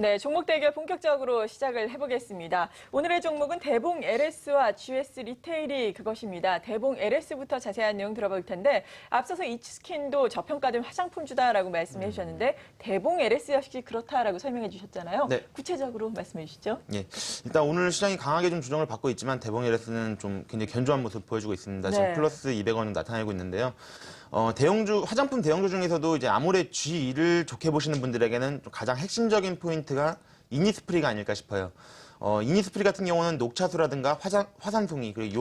네, 종목 대결 본격적으로 시작을 해보겠습니다. 오늘의 종목은 대봉 LS와 GS 리테일이 그것입니다. 대봉 LS부터 자세한 내용 들어볼 텐데 앞서서 이츠스킨도 저평가된 화장품주다라고 말씀해 주셨는데 대봉 LS 역시 그렇다라고 설명해 주셨잖아요. 네. 구체적으로 말씀해 주시죠. 예, 일단 오늘 시장이 강하게 좀 조정을 받고 있지만 대봉 LS는 좀 굉장히 견조한 모습 보여주고 있습니다. 지금 네. 플러스 200원 나타내고 있는데요. 대형주, 화장품 대형주 중에서도 이제 아무래 G2를 좋게 보시는 분들에게는 좀 가장 핵심적인 포인트가 이니스프리가 아닐까 싶어요. 이니스프리 같은 경우는 녹차수라든가 화산송이, 그리고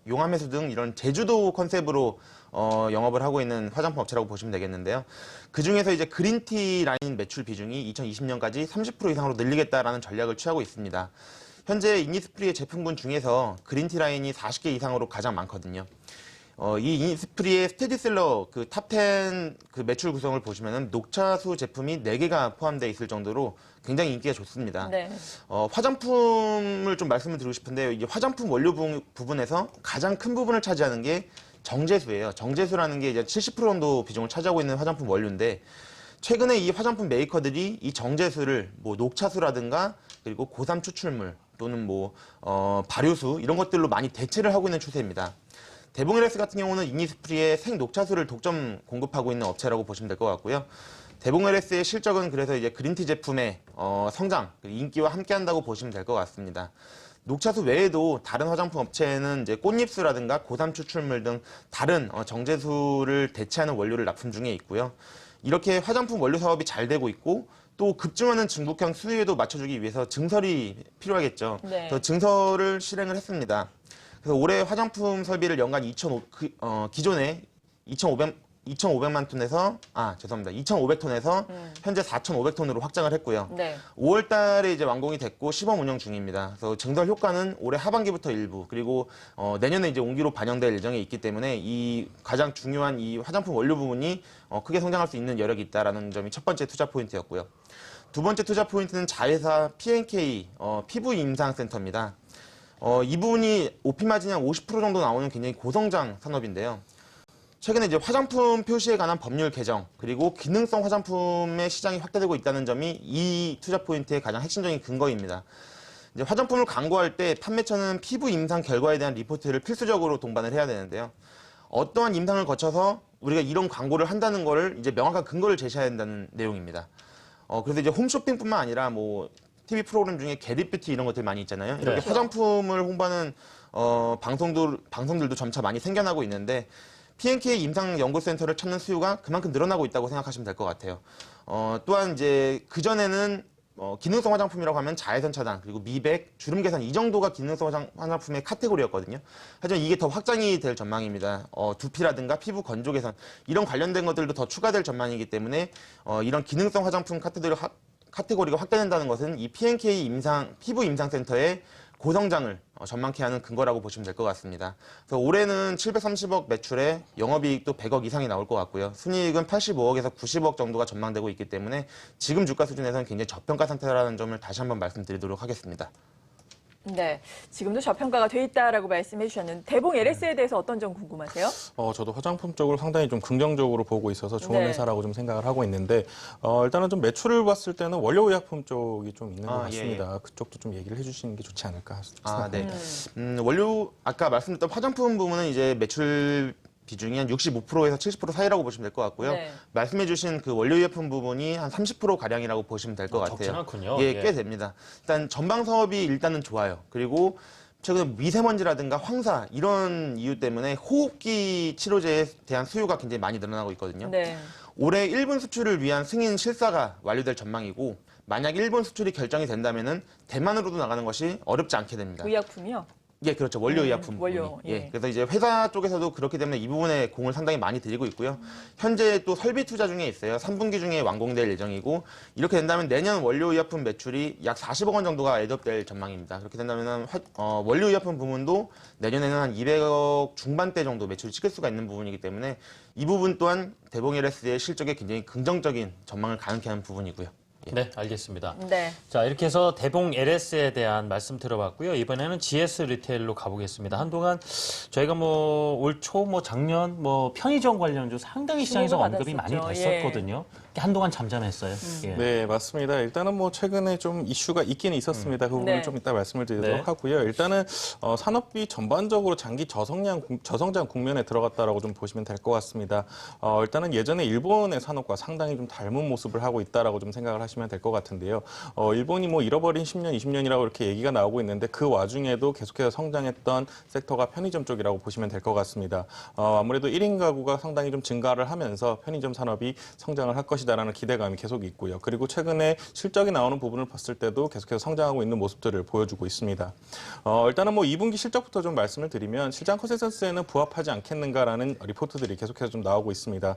용암해수 등 이런 제주도 컨셉으로 영업을 하고 있는 화장품 업체라고 보시면 되겠는데요. 그 중에서 이제 그린티 라인 매출 비중이 2020년까지 30% 이상으로 늘리겠다라는 전략을 취하고 있습니다. 현재 이니스프리의 제품군 중에서 그린티 라인이 40개 이상으로 가장 많거든요. 이 이니스프리의 스테디셀러 그 탑10 그 매출 구성을 보시면은 녹차수 제품이 4개가 포함되어 있을 정도로 굉장히 인기가 좋습니다. 네. 화장품을 좀 말씀을 드리고 싶은데요. 이게 화장품 원료 부분에서 가장 큰 부분을 차지하는 게 정제수예요. 정제수라는 게 이제 70% 정도 비중을 차지하고 있는 화장품 원료인데 최근에 이 화장품 메이커들이 이 정제수를 뭐 녹차수라든가 그리고 고삼 추출물 또는 뭐 발효수 이런 것들로 많이 대체를 하고 있는 추세입니다. 대봉 LS 같은 경우는 이니스프리의 생녹차수를 독점 공급하고 있는 업체라고 보시면 될 것 같고요. 대봉 LS의 실적은 그래서 이제 그린티 제품의 성장, 인기와 함께한다고 보시면 될 것 같습니다. 녹차수 외에도 다른 화장품 업체에는 이제 꽃잎수라든가 고삼 추출물 등 다른 정제수를 대체하는 원료를 납품 중에 있고요. 이렇게 화장품 원료 사업이 잘 되고 있고 또 급증하는 중국형 수요에도 맞춰주기 위해서 증설이 필요하겠죠. 네. 그래서 증설을 실행을 했습니다. 그래서 올해 화장품 설비를 연간 기존에 2,500만 톤에서, 죄송합니다. 2,500톤에서 현재 4,500톤으로 확장을 했고요. 네. 5월 달에 이제 완공이 됐고 시범 운영 중입니다. 그래서 증설 효과는 올해 하반기부터 일부, 그리고 내년에 이제 온기로 반영될 예정에 있기 때문에 이 가장 중요한 이 화장품 원료 부분이 크게 성장할 수 있는 여력이 있다라는 점이 첫 번째 투자 포인트였고요. 두 번째 투자 포인트는 자회사 P&K 피부 임상 센터입니다. 이 부분이 OP 마진이 한 50% 정도 나오는 굉장히 고성장 산업인데요. 최근에 이제 화장품 표시에 관한 법률 개정, 그리고 기능성 화장품의 시장이 확대되고 있다는 점이 이 투자 포인트의 가장 핵심적인 근거입니다. 이제 화장품을 광고할 때 판매처는 피부 임상 결과에 대한 리포트를 필수적으로 동반을 해야 되는데요. 어떠한 임상을 거쳐서 우리가 이런 광고를 한다는 거를 이제 명확한 근거를 제시해야 된다는 내용입니다. 그래서 이제 홈쇼핑뿐만 아니라 뭐 TV 프로그램 중에 게리뷰티 이런 것들 많이 있잖아요. 이렇게 네. 화장품을 홍보하는 방송들도 점차 많이 생겨나고 있는데 P&K 임상연구센터를 찾는 수요가 그만큼 늘어나고 있다고 생각하시면 될 것 같아요. 또한 이제 그전에는 기능성 화장품이라고 하면 자외선 차단, 그리고 미백, 주름 개선 이 정도가 기능성 화장품의 카테고리였거든요. 하지만 이게 더 확장이 될 전망입니다. 두피라든가 피부 건조 개선 이런 관련된 것들도 더 추가될 전망이기 때문에 이런 기능성 화장품 카테고리가 확대된다는 것은 이 P&K 피부 임상센터의 고성장을 전망케 하는 근거라고 보시면 될 것 같습니다. 그래서 올해는 730억 매출에 영업이익도 100억 이상이 나올 것 같고요. 순이익은 85억에서 90억 정도가 전망되고 있기 때문에 지금 주가 수준에서는 굉장히 저평가 상태라는 점을 다시 한번 말씀드리도록 하겠습니다. 네, 지금도 저평가가 돼 있다라고 말씀해 주셨는데 대봉 LS에 대해서 어떤 점 궁금하세요? 저도 화장품 쪽을 상당히 좀 긍정적으로 보고 있어서 좋은 네. 회사라고 좀 생각을 하고 있는데 일단은 좀 매출을 봤을 때는 원료의약품 쪽이 좀 있는 것 같습니다. 그쪽도 좀 얘기를 해주시는 게 좋지 않을까 생각합니다. 네. 원료 아까 말씀드렸던 화장품 부문은 이제 매출 비중이 한 65%에서 70% 사이라고 보시면 될 것 같고요. 네. 말씀해주신 그 원료의약품 부분이 한 30% 가량이라고 보시면 될 것 같아요. 적진 않군요. 예, 꽤 됩니다. 일단 전방 사업이 일단은 좋아요. 그리고 최근에 미세먼지라든가 황사 이런 이유 때문에 호흡기 치료제에 대한 수요가 굉장히 많이 늘어나고 있거든요. 네. 올해 일본 수출을 위한 승인 실사가 완료될 전망이고 만약 일본 수출이 결정이 된다면은 대만으로도 나가는 것이 어렵지 않게 됩니다. 의약품이요? 예, 그렇죠. 원료의약품 원료, 부분이. 예. 그래서 이제 회사 쪽에서도 그렇기 때문에 이 부분에 공을 상당히 많이 들이고 있고요. 현재 또 설비 투자 중에 있어요. 3분기 중에 완공될 예정이고 이렇게 된다면 내년 원료의약품 매출이 약 40억 원 정도가 애업될 전망입니다. 그렇게 된다면 원료의약품 부문도 내년에는 한 200억 중반대 정도 매출을 찍을 수가 있는 부분이기 때문에 이 부분 또한 대봉 LS의 실적에 굉장히 긍정적인 전망을 가능케 하는 부분이고요. 네, 알겠습니다. 네. 자, 이렇게 해서 대봉 LS에 대한 말씀 들어봤고요. 이번에는 GS 리테일로 가보겠습니다. 한동안 저희가 뭐 올 초, 뭐 작년, 뭐 편의점 관련주 상당히 시장에서 주목을 언급이 많이 받았었죠. 됐었거든요. 한동안 잠잠했어요. 예. 네, 맞습니다. 일단은 뭐 최근에 좀 이슈가 있기는 있었습니다. 그 부분을 네. 좀 이따 말씀을 드리도록 네. 하고요. 일단은 산업비 전반적으로 장기 저성장 국면에 들어갔다라고 좀 보시면 될 것 같습니다. 일단은 예전에 일본의 산업과 상당히 좀 닮은 모습을 하고 있다라고 좀 생각을 하시면 될 것 같은데요. 일본이 뭐 잃어버린 10년, 20년이라고 이렇게 얘기가 나오고 있는데 그 와중에도 계속해서 성장했던 섹터가 편의점 쪽이라고 보시면 될 것 같습니다. 아무래도 1인 가구가 상당히 좀 증가를 하면서 편의점 산업이 성장을 할 것이다라는 기대감이 계속 있고요. 그리고 최근에 실적이 나오는 부분을 봤을 때도 계속해서 성장하고 있는 모습들을 보여주고 있습니다. 일단은 뭐 2분기 실적부터 좀 말씀을 드리면 시장 컨센서스에는 부합하지 않겠는가라는 리포트들이 계속해서 좀 나오고 있습니다.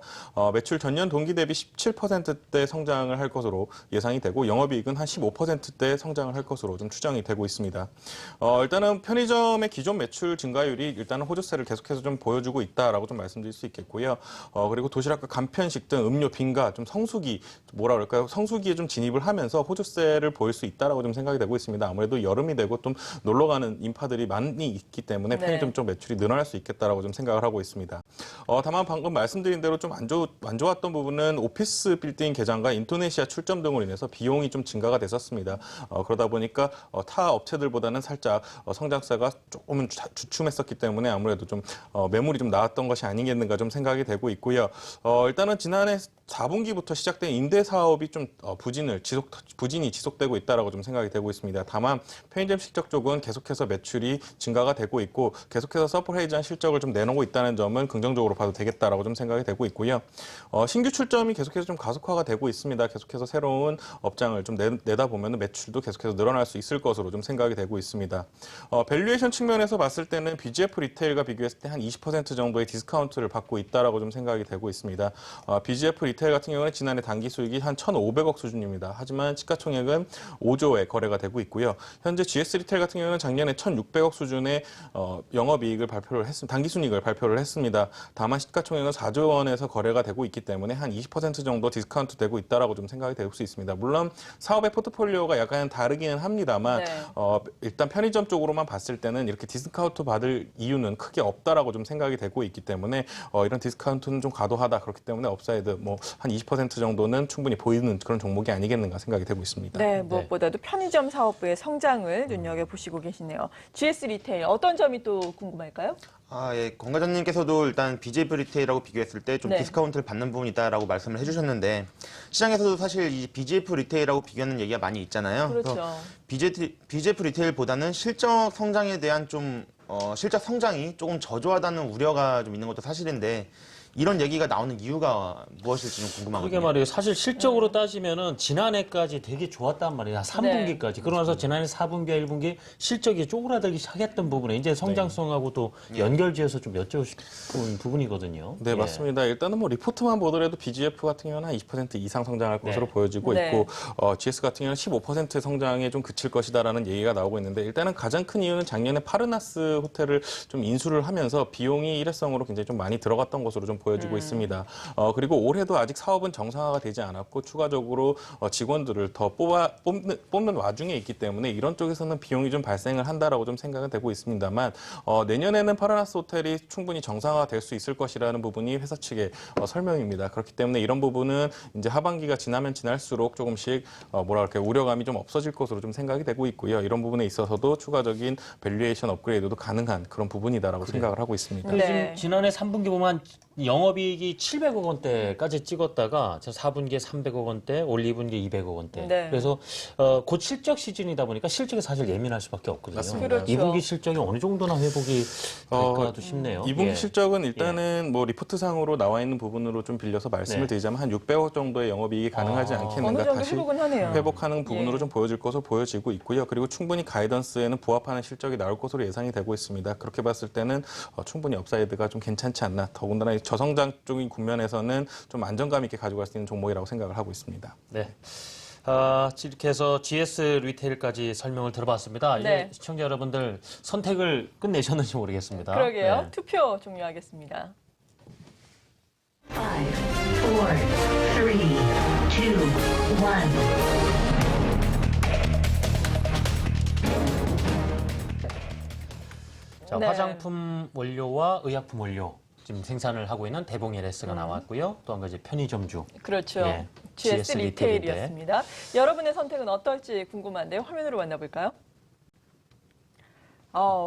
매출 전년 동기 대비 17%대 성장을 할 것으로 예상이 되고 영업이익은 한 15%대 성장을 할 것으로 좀 추정이 되고 있습니다. 일단은 편의점의 기존 매출 증가율이 일단은 호조세를 계속해서 좀 보여주고 있다라고 좀 말씀드릴 수 있겠고요. 그리고 도시락과 간편식 등 음료, 빙가, 좀 성수기, 뭐라 그럴까요? 성수기에 좀 진입을 하면서 호조세를 보일 수 있다라고 좀 생각이 되고 있습니다. 아무래도 여름이 되고 좀 놀러 가는 인파들이 많이 있기 때문에 편의점 쪽 매출이 늘어날 수 있겠다라고 좀 생각을 하고 있습니다. 다만 방금 말씀드린 대로 좀 안 좋았던 부분은 오피스 빌딩 개장과 인도네시아 출점 등으로 인해서 비용이 좀 증가가 됐었습니다. 그러다 보니까 타 업체들보다는 살짝 성장세가 조금은 주춤했었기 때문에 아무래도 좀 매물이 좀 나왔던 것이 아니겠는가 좀 생각이 되고 있고요. 일단은 지난해 4분기부터 시작된 임대 사업이 좀 부진이 지속되고 있다라고 좀 생각이 되고 있습니다. 다만 편의점 실적 쪽은 계속해서 매출이 증가가 되고 있고 계속해서 서프라이즈한 실적을 좀 내놓고 있다는 점은 긍정적으로 봐도 되겠다라고 좀 생각이 되고 있고요. 신규 출점이 계속해서 좀 가속화가 되고 있습니다. 계속해서 새로운 업장을 좀 내다 보면 매출도 계속해서 늘어날 수 있을 것으로 좀 생각이 되고 있습니다. 밸류에이션 측면에서 봤을 때는 BGF 리테일과 비교했을 때 한 20% 정도의 디스카운트를 받고 있다라고 좀 생각이 되고 있습니다. BGF 리테일 같은 경우는 지난해 단기 수익이 한 1,500억 수준입니다. 하지만 시가총액은 5조에 거래가 되고 있고요. 현재 GS 리테일 같은 경우는 작년에 1,600억 수준의 영업이익을 단기 순이익을 발표를 했습니다. 다만 시가총액은 4조 원에서 거래가 되고 있기 때문에 한 20% 정도 디스카운트 되고 있다라고 좀 생각이 될 수 있습니다. 물론 사업의 포트폴리오가 약간 다르기는 합니다만 일단 편의점 쪽으로만 봤을 때는 이렇게 디스카운트 받을 이유는 크게 없다라고 좀 생각이 되고 있기 때문에 이런 디스카운트는 좀 과도하다. 그렇기 때문에 업사이드 뭐 한 20% 정도는 충분히 보이는 그런 종목이 아니겠는가 생각이 되고 있습니다. 네, 무엇보다도 편의점 사업부의 성장을 눈여겨보시고 계시네요. GS 리테일 어떤 점이 또 궁금할까요? 예. 권 과장님께서도 일단 BGF 리테일하고 비교했을 때 좀 디스카운트를 받는 부분이 있다라고 말씀을 해주셨는데 시장에서도 사실 이 BGF 리테일하고 비교하는 얘기가 많이 있잖아요. 그렇죠. BGF 리테일보다는 실적 성장에 대한 실적 성장이 조금 저조하다는 우려가 좀 있는 것도 사실인데 이런 얘기가 나오는 이유가 무엇일지 좀 궁금하거든요. 그러게 말이에요. 사실 실적으로 따지면은 지난해까지 되게 좋았단 말이에요. 3분기까지. 그러면서 지난해 4분기와 1분기 실적이 쪼그라들기 시작했던 부분에 이제 성장성하고도 연결지어서 좀 여쭤보고 싶은 부분이거든요. 네, 맞습니다. 일단은 뭐 리포트만 보더라도 BGF 같은 경우는 한 20% 이상 성장할 것으로 보여지고 있고 GS 같은 경우는 15% 성장에 좀 그칠 것이다라는 얘기가 나오고 있는데 일단은 가장 큰 이유는 작년에 파르나스 호텔을 좀 인수를 하면서 비용이 일회성으로 굉장히 좀 많이 들어갔던 것으로 좀 보여지고 있습니다. 그리고 올해도 아직 사업은 정상화가 되지 않았고 추가적으로 직원들을 더 뽑는 와중에 있기 때문에 이런 쪽에서는 비용이 좀 발생을 한다라고 좀 생각은 되고 있습니다만 내년에는 파라나스 호텔이 충분히 정상화가 될 수 있을 것이라는 부분이 회사 측의 설명입니다. 그렇기 때문에 이런 부분은 이제 하반기가 지나면 지날수록 조금씩 우려감이 좀 없어질 것으로 좀 생각이 되고 있고요. 이런 부분에 있어서도 추가적인 밸류에이션 업그레이드도 가능한 그런 부분이다라고 생각을 하고 있습니다. 지금 지난해 3분기 보면 영업이익이 700억 원대까지 찍었다가 4분기에 300억 원대, 올 2분기에 200억 원대. 그래서 곧 실적 시즌이다 보니까 실적에 사실 예민할 수밖에 없거든요. 맞습니다. 그렇죠. 2분기 실적이 어느 정도나 회복이 될까도 싶네요. 2분기 실적은 일단은 뭐 리포트상으로 나와 있는 부분으로 좀 빌려서 말씀을 드리자면 한 600억 정도의 영업이익이 가능하지 않겠는가 어느 정도 다시 회복은 하네요. 회복하는 부분으로 좀 보여질 것으로 보여지고 있고요. 그리고 충분히 가이던스에는 부합하는 실적이 나올 것으로 예상이 되고 있습니다. 그렇게 봤을 때는 충분히 업사이드가 좀 괜찮지 않나. 더군다나 저성장 쪽인 국면에서는 좀 안정감 있게 가져갈 수 있는 종목이라고 생각을 하고 있습니다. 네. 이렇게 해서 GS 리테일까지 설명을 들어봤습니다. 이제 시청자 여러분들 선택을 끝내셨는지 모르겠습니다. 그러게요. 투표 종료하겠습니다. 5, 4, 3, 2, 1. 자, 네. 화장품 원료와 의약품 원료 지금 생산을 하고 있는 대봉 LS가 나왔고요. 또 한 가지 편의점주. 그렇죠. 예, GS GS 리테일인데. 리테일이었습니다. 여러분의 선택은 어떨지 궁금한데요. 화면으로 만나볼까요?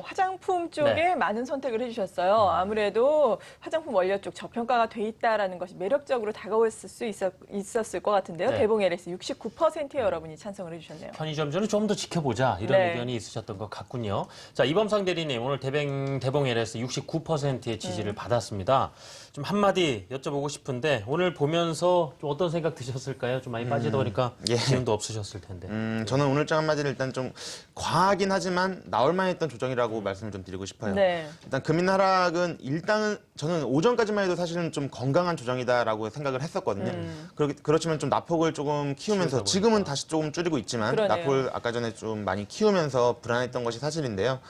화장품 쪽에 네. 많은 선택을 해주셨어요. 아무래도 화장품 원료 쪽 저평가가 돼 있다라는 것이 매력적으로 다가왔을 수 있었을 것 같은데요. 네. 대봉 LS 69%의 여러분이 찬성을 해주셨네요. 편의점주는 좀 더 지켜보자 이런 네. 의견이 있으셨던 것 같군요. 자, 이범상 대리님 오늘 대봉 LS 69%의 지지를 받았습니다. 좀 한마디 여쭤보고 싶은데 오늘 보면서 좀 어떤 생각 드셨을까요? 좀 많이 빠지다 보니까 예. 기운도 없으셨을 텐데. 저는 오늘장 한마디를 일단 좀 과하긴 하지만 나올 만했던 조정이라고 말씀을 좀 드리고 싶어요. 네. 일단 금리 하락은 일단은 저는 오전까지만 해도 사실은 좀 건강한 조정이다라고 생각을 했었거든요. 그렇지만 좀 나폭을 조금 키우면서 키우다 지금은 보니까. 다시 조금 줄이고 있지만 그러네요. 나폭을 아까 전에 좀 많이 키우면서 불안했던 것이 사실인데요.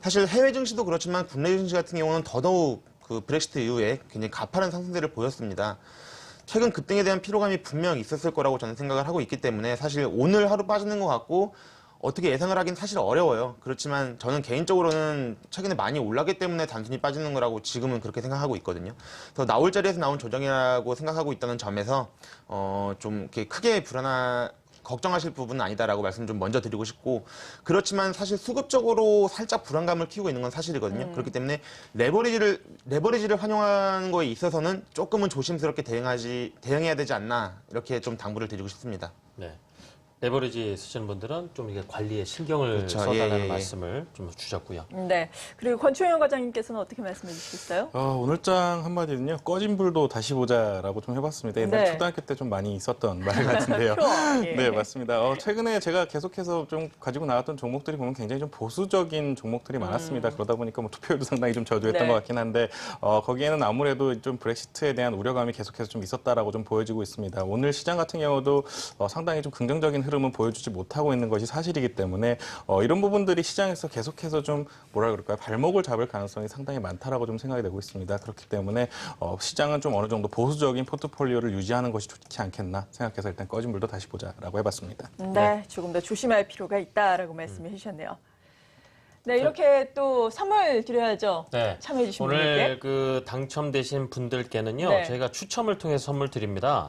사실 해외 증시도 그렇지만 국내 증시 같은 경우는 더더욱 그 브렉시트 이후에 굉장히 가파른 상승세를 보였습니다. 최근 급등에 대한 피로감이 분명 있었을 거라고 저는 생각을 하고 있기 때문에 사실 오늘 하루 빠지는 것 같고 어떻게 예상을 하긴 사실 어려워요. 그렇지만 저는 개인적으로는 최근에 많이 올랐기 때문에 단순히 빠지는 거라고 지금은 그렇게 생각하고 있거든요. 그래서 나올 자리에서 나온 조정이라고 생각하고 있다는 점에서 좀 이렇게 크게 걱정하실 부분은 아니다라고 말씀 좀 먼저 드리고 싶고, 그렇지만 사실 수급적으로 살짝 불안감을 키우고 있는 건 사실이거든요. 그렇기 때문에 레버리지를 활용하는 거에 있어서는 조금은 조심스럽게 대응해야 되지 않나, 이렇게 좀 당부를 드리고 싶습니다. 네. 레버리지 쓰시는 분들은 좀 이게 관리에 신경을 그렇죠. 써달라는 예. 말씀을 좀 주셨고요. 네. 그리고 권초영 과장님께서는 어떻게 말씀해 주시겠어요? 오늘장 한마디는요. 꺼진 불도 다시 보자라고 좀 해봤습니다. 옛날 네. 초등학교 때 좀 많이 있었던 말 같은데요. 좋아. 예. 네, 맞습니다. 최근에 제가 계속해서 좀 가지고 나왔던 종목들이 보면 굉장히 좀 보수적인 종목들이 많았습니다. 그러다 보니까 뭐 투표율도 상당히 좀 저조했던 네. 것 같긴 한데 거기에는 아무래도 좀 브렉시트에 대한 우려감이 계속해서 좀 있었다라고 좀 보여지고 있습니다. 오늘 시장 같은 경우도 상당히 좀 긍정적인 흐름은 보여주지 못하고 있는 것이 사실이기 때문에 이런 부분들이 시장에서 계속해서 좀 뭐라 그럴까요? 발목을 잡을 가능성이 상당히 많다라고 좀 생각이 되고 있습니다. 그렇기 때문에 시장은 좀 어느 정도 보수적인 포트폴리오를 유지하는 것이 좋지 않겠나 생각해서 일단 꺼진 불도 다시 보자라고 해봤습니다. 네, 조금 더 조심할 필요가 있다라고 말씀해 주셨네요. 네, 이렇게 또 선물 드려야죠. 네. 참여해 주신 오늘 분들께. 그 당첨되신 분들께는요, 네. 저희가 추첨을 통해서 선물 드립니다.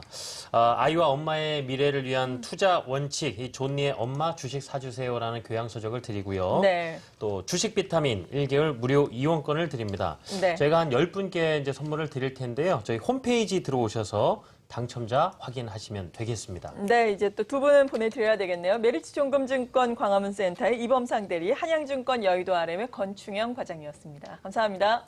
아이와 엄마의 미래를 위한 투자 원칙, 이 존니의 엄마 주식 사주세요라는 교양서적을 드리고요. 네. 또 주식 비타민 1개월 무료 이용권을 드립니다. 네. 저희가 한 10분께 이제 선물을 드릴 텐데요. 저희 홈페이지 들어오셔서 당첨자 확인하시면 되겠습니다. 네, 이제 또 두 분은 보내드려야 되겠네요. 메리츠 종금증권 광화문센터의 이범상 대리, 한양증권 여의도 RM의 권충영 과장이었습니다. 감사합니다.